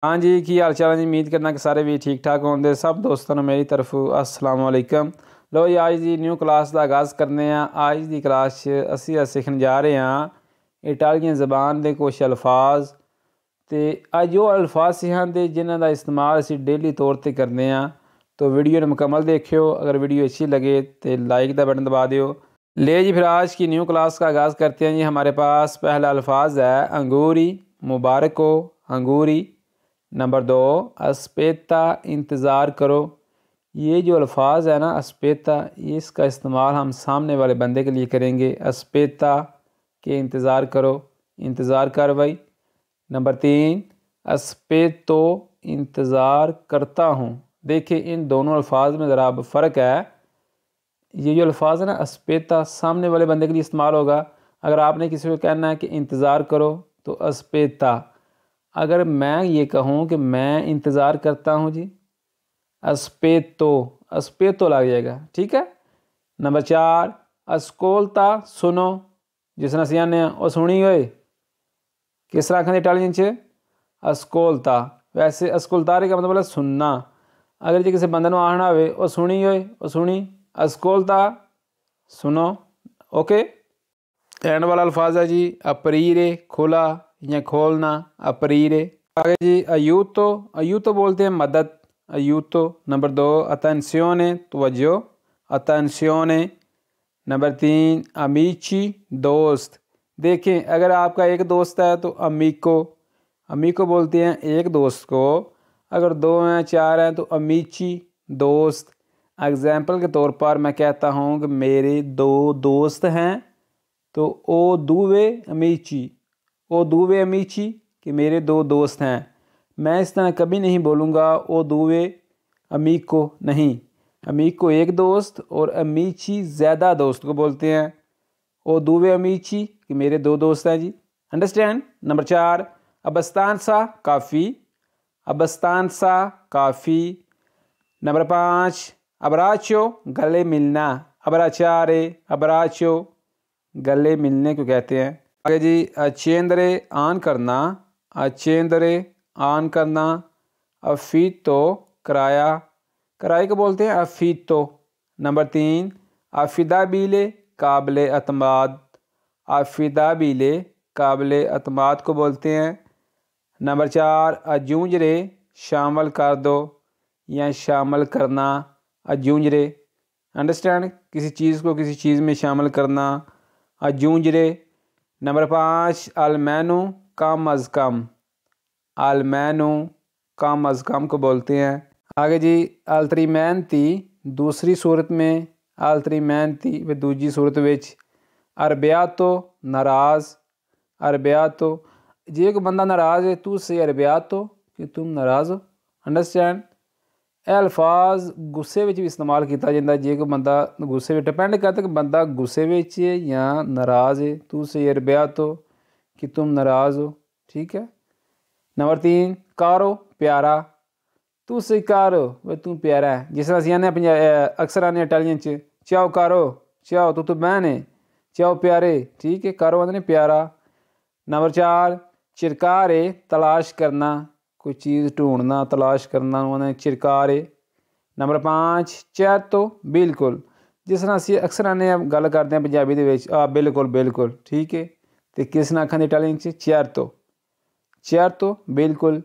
हाँ जी, की हाल चाल जी। उम्मीद करना कि सारे भी ठीक ठाक होंगे। सब दोस्तों मेरी तरफ अस्सलाम वालेकुम। लो जी, आज की न्यू क्लास का आगाज़ करने। आज की क्लास असी सीखने जा रहे हैं इटालियन ज़बान के कुछ अल्फाज। तो अज जो अल्फाज सिखाते जिन्हों का इस्तेमाल असी डेली तौर पर करने। तो वीडियो ने मुकम्मल देखियो। अगर वीडियो अच्छी लगे तो लाइक का बटन दबा दियो। ले जी, फिर आज की न्यू क्लास का आगाज़ करते हैं जी। हमारे पास पहला अल्फाज है अंगूरी। मुबारक हो अंगूरी। नंबर 2 अस्पेता, इंतज़ार करो। ये जो अल्फाज है ना अस्पेता, इसका इस्तेमाल हम सामने वाले बंदे के लिए करेंगे। अस्पेता के इंतज़ार करो, इंतज़ार कर भाई। नंबर 3 अस्पेतो, इंतज़ार करता हूँ। देखिए इन दोनों अल्फाज में ज़रा फ़र्क है। ये जो अल्फाज है ना अस्पेता सामने वाले बंदे के लिए इस्तेमाल होगा। अगर आपने किसी को कहना है कि इंतज़ार करो तो अस्पेता। अगर मैं ये कहूँ कि मैं इंतज़ार करता हूँ जी, अस्पेतो, अस्पेतो लग जाएगा। ठीक है। नंबर 4 अस्कोल्ता, सुनो। जिस तरह असीं आने ओ सुनी होए, किस तरह आखने इटालियन च अस्कोल्ता। वैसे अस्कोल्तारे का मतलब है सुनना। अगर जो किसी बंदे आखना हो ओ सुनी होए, ओ सुनी। अस्कोल्ता, सुनो। ओके। एंड वाला अल्फाज है जी अपरीरे, खुला या खोलना। अपरीरे। आगे जी अयूतो, अयूतो बोलते हैं मदद। अयूतो। नंबर 2 अटेंशियोने, तवज्जो। अटेंशियोने। नंबर 3 अमीची, दोस्त। देखें अगर आपका एक दोस्त है तो अमीको, अमीको बोलते हैं एक दोस्त को। अगर 2 हैं 4 हैं तो अमीची, दोस्त। एग्जाम्पल के तौर पर मैं कहता हूँ कि मेरे 2 दोस्त हैं तो ओ दूवे अमीची, ओ दूवे अमीची कि मेरे 2 दोस्त हैं। मैं इस तरह कभी नहीं बोलूँगा ओ दूवे अमीको, नहीं। अमीको एक दोस्त और अमीची ज़्यादा दोस्त को बोलते हैं। ओ दूवे अमीची कि मेरे 2 दोस्त हैं जी। अंडरस्टैंड। नंबर 4 अबस्तानसा, काफ़ी। अबस्तानसा, काफ़ी। नंबर 5 अबराचो, गले मिलना। अबराचारे, अबराचो, गले मिलने को कहते हैं। आगे जी अचेंद्रे, ऑन करना। अचेंद्रे, ऑन करना। अफीतो, किराया। किराए को बोलते हैं अफीतो। नंबर 3 आफिदाबीले, काबिल अतमाद। आफिदाबीले, काबिल अतमाद को बोलते हैं। नंबर 4 अजूंजरे, शामिल कर दो या शामिल करना। अजूंजरे। अंडरस्टैंड, किसी चीज़ को किसी चीज़ में शामिल करना। अजूंजरे। नंबर 5 अलमैनु, कम अज़ कम। अलमैनु, कम अज़ कम को बोलते हैं। आगे जी अल्तरीमैनती, दूसरी सूरत में। अल्तरीमैनती व दूजी सूरत विच। अरबियातो, नाराज़। अरबियातो, जे कोई बंदा नाराज़ है तू से अरबियातो कि तुम नाराज़ हो। अंडरस्टैंड। यह अल्फाज गुस्से में भी इस्तेमाल किया जाता है। जे कोई बंदा गुस्से में, डिपेंड करता है कि बंदा गुस्से में है या नाराज़ है। तू से अरबियातो कि तुम नाराज़ हो। ठीक है। नंबर 3 कारो, प्यारा। तू से कारो वे तू प्यारा है। जिस तरह असीं आने अक्सर आने इटालियन च चाओ कारो, चाओ तू बहन है, चाओ प्यारे। ठीक है। कारो आते प्यारा। नंबर 4 चिरकारे, तलाश करना। कोई चीज़ ढूंढना, तलाश करना उन्हें चिरकारे। नंबर 5 चैतो, बिल्कुल। जिस तरह असीं अक्सर आने गल करते हैं पंजाबी दे विच बिल्कुल बिल्कुल। ठीक है। तो किस ने आखा इटालियन च चैतो, चैतो, बिल्कुल।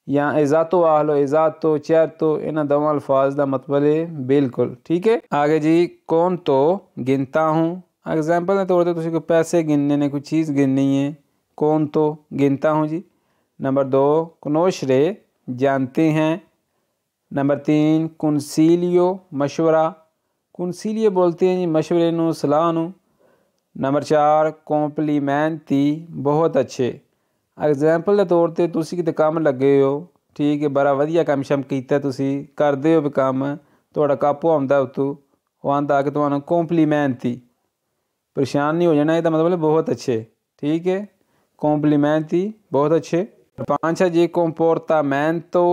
या एजातो आख लो, एजातो, चैतो। इन्होंने दोवां अल्फाज का मतलब है बिल्कुल। ठीक है। आगे जी कौन तो, गिनता हूँ। एग्जाम्पल के तौर पर तुसीं कोई पैसे गिनने ने, कोई चीज़ गिननी है। कौन तो, गिनता हूँ जी। नंबर 2 कनोशरे, जानते हैं। नंबर 3 कुनसीलियो, मशवरा। कुनसीलियो बोलते हैं जी मशवरे नू, सलाह नू। नंबर 4 कॉम्प्लीमेंटी, बहुत अच्छे। एग्जाम्पल के तौर पर तुसीं किते काम लगे हो। ठीक है। बड़ा वधिया काम शम कीता, तुसीं करदे हो भी काम, तुहाडा कापू आउंदा उतों, वो आंदा कि तुहानूं कॉम्प्लीमेंटी। परेशान नहीं हो जाना, इसका मतलब है बहुत अच्छे। ठीक है। कॉम्प्लीमेंटी, बहुत अच्छे। 5 है जी कंपोर्टामेंटो,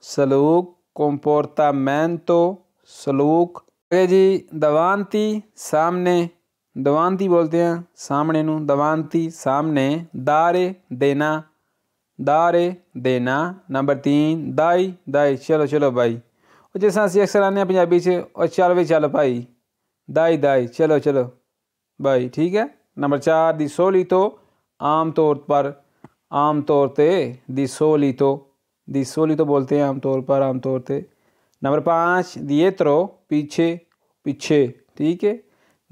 सलूक। कंपोर्टामेंटो, सलूक। आगे जी दवांती, सामने। दवांती बोलते हैं सामने नू, दवांती, सामने। दारे, देना। दारे देना। नंबर 3 दाई दाई चलो चलो भाई। और जैसे असं अक्सर आने पंजाबी च और चल वे चल भाई, दाई दाई चलो चलो भाई, ठीक है। नंबर 4 दी सोलितो आम तौर पर, आम तौर पे दी सोलितो बोलते हैं आम तौर पर, आम तौर पे। नंबर 5 दिएत्रो पीछे पीछे, ठीक है।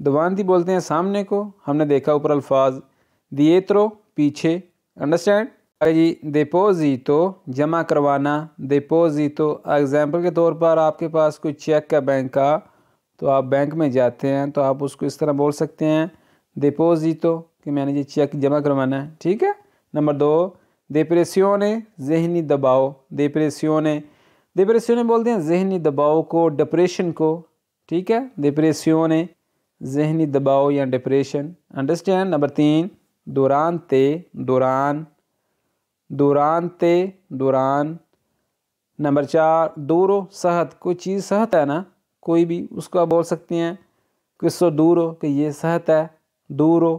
दवांती बोलते हैं सामने को, हमने देखा ऊपर अल्फाज दिएत्रो पीछे, अंडरस्टैंड। आगे जी डिपोजिटो जमा करवाना, डिपोजिटो एग्जाम्पल के तौर पर आपके पास कोई चेक है बैंक का, तो आप बैंक में जाते हैं तो आप उसको इस तरह बोल सकते हैं डिपोजिटो कि मैंने ये चेक जमा करवाना है, ठीक है। नंबर 2 डिप्रेसियोने जहनी दबाव, डिप्रेसियोने बोलते हैं जहनी दबाव को, डिप्रेशन को, ठीक है। डिप्रेसियोने जहनी दबाव या डिप्रेशन, अंडरस्टैंड। नंबर 3 दुरानते दौरान, दुरानते दौरान। नंबर 4 दूरो सहत, कोई चीज़ सहत है ना कोई भी, उसको आप बोल सकते हैं किसो दूरो कि ये सहत है, दूरो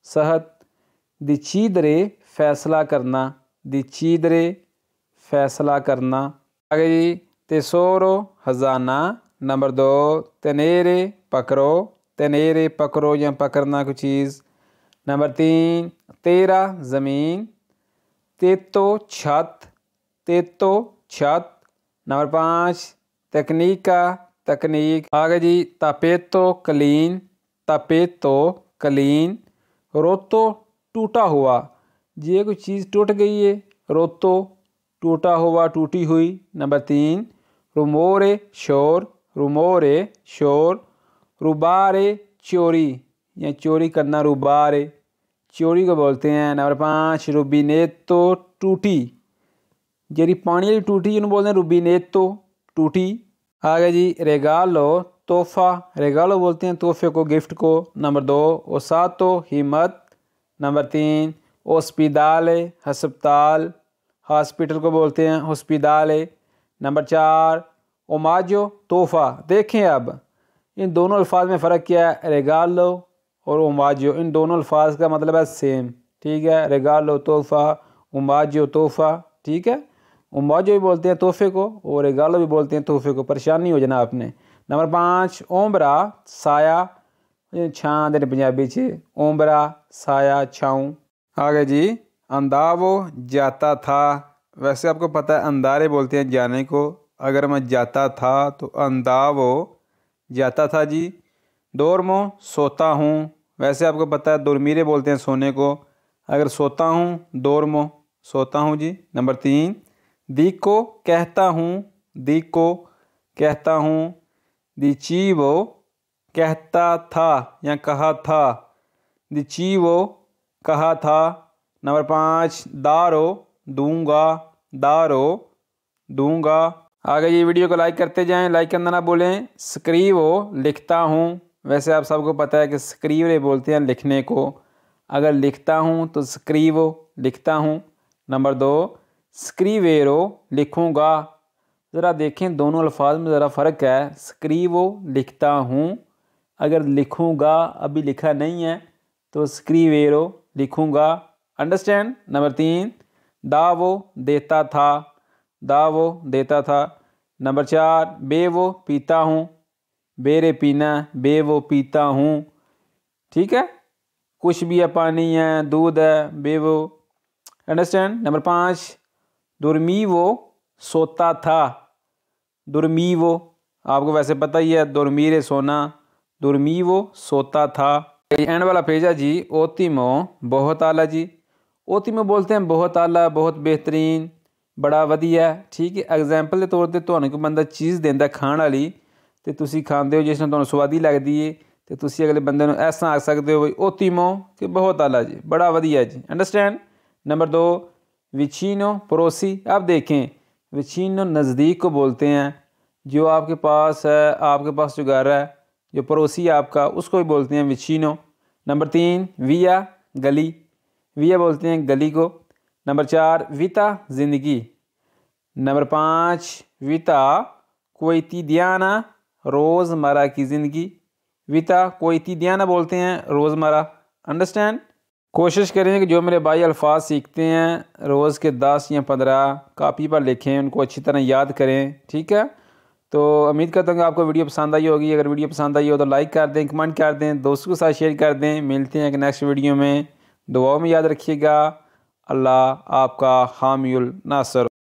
सहत। दिचीदरे फैसला करना, दिचीदरे फैसला करना। आगे जी तेसोरो खजाना। नंबर 2 तनेरे पकड़ो, तनेरे पकड़ो या पकड़ना कोई चीज़। नंबर 3 तेरा ज़मीन, तेतो छत, तेतो छत। नंबर 5 तकनीका तकनीक। आगे जी तापेतो क्लीन, तापेतो क्लीन। रोतो टूटा हुआ, ये कोई चीज़ टूट गई है, रोतो टूटा हुआ टूटी हुई। नंबर 3 रुमोरे शोर, रुमोरे शोर। रुबारे चोरी या चोरी करना, रुबारे चोरी को बोलते हैं। नंबर 5 रुबिनेतो टूटी, जेरी पानी वाली टूटी जिन्होंने बोलते हैं रुबिनेतो टूटी। आगे जी रेगालो तोहफा, रेगालो बोलते हैं तोहफे को, गिफ्ट को। नंबर 2 ओसातो हिम्मत। नंबर 3 ओस्पिदाले हस्पताल, हॉस्पिटल को बोलते हैं हॉस्पिदाले। नंबर 4 ओमाजो तोहफा। देखें अब इन दोनों अल्फाज में फ़र्क क्या है, रेगालो और ओमाजो, इन दोनों अल्फाज का मतलब है सेम, ठीक है। रेगालो तोहफा, ओमाजो तोहफा, ठीक है। ओमाजो भी बोलते हैं तोहफे को और रेगालो भी बोलते हैं तोहफे को, परेशानी हो जाना आपने। नंबर 5 ओम्बरा साया, छां देने पंजाबी च, ओम्बरा साया छाऊं। आगे जी अंदावो जाता था, वैसे आपको पता है अंदारे बोलते हैं जाने को, अगर मैं जाता था तो अंदावो जाता था जी। दोरमो सोता हूँ, वैसे आपको पता है दोरमीरे बोलते हैं सोने को, अगर सोता हूँ दोरमो सोता हूँ जी। नंबर 3 दीको कहता हूँ, दीको कहता हूँ। दिचीवो कहता था या कहा था, दिचीवो कहा था। नंबर 5 दारो दूंगा, दारो दूंगा। आगे ये वीडियो को लाइक करते जाएं, लाइक करना ना भूलें। स्क्रीवो लिखता हूँ, वैसे आप सबको पता है कि स्क्रीवरे बोलते हैं लिखने को, अगर लिखता हूँ तो स्क्रीवो लिखता हूँ। नंबर 2 स्क्रीवेरो लिखूँगा, ज़रा देखें दोनों अल्फाज में ज़रा फ़र्क है। स्क्रीवो लिखता हूँ, अगर लिखूँगा अभी लिखा नहीं है तो स्क्रीवेरो लिखूँगा, अंडरस्टैंड। नंबर 3 दावो देता था, दावो देता था। नंबर 4 बेवो पीता हूँ, बेरे पीना, बेवो पीता हूँ, ठीक है। कुछ भी है, पानी है, दूध है, बेवो, अंडरस्टैंड। नंबर 5 दुर्मीवो सोता था, दुर्मीवो आपको वैसे पता ही है, दुर्मीरे सोना, दुर्मीवो सोता था। एंड वाला पेज है जी ओतिमो बहुत आला जी, ओतिमो बोलते हैं बहुत आला, बहुत बेहतरीन, बड़ा वधिया, ठीक है। एग्जाम्पल के तौर पर ਤੁਹਾਨੂੰ कोई बंदा चीज़ देंदा खाण वाली तो तुसी खाते हो, जिस ਤੁਹਾਨੂੰ स्वादी लगती है तो तुसी अगले बंदे ਨੂੰ ऐसा आख सकते हो ओतिमो कि बहुत आला जी, बड़ा वधिया जी, अंडरस्टैंड। नंबर 2 विचिनो पड़ोसी। अब देखें विचिनो नज़दीक को बोलते हैं, जो आपके पास है, आपके पास जो घर है, जो पड़ोसी है आपका, उसको भी बोलते हैं विचिनो। नंबर 3 विया गली, विया बोलते हैं गली को। नंबर 4 विता ज़िंदगी। नंबर 5 विता कोइतिदियाना रोज़मर्रा की ज़िंदगी, विता कोइतिदियाना बोलते हैं रोज़मर्रा, अंडरस्टैंड। कोशिश करें कि जो मेरे भाई अल्फाज सीखते हैं रोज़ के 10 या 15 कापी पर लिखें, उनको अच्छी तरह याद करें। ठीक है, तो उम्मीद करता हूँ कि आपको वीडियो पसंद आई होगी। अगर वीडियो पसंद आई हो तो लाइक कर दें, कमेंट कर दें, दोस्तों के साथ शेयर कर दें। मिलते हैं एक नेक्स्ट वीडियो में, दुआओं में याद रखिएगा। अल्लाह आपका हामियुल नासर।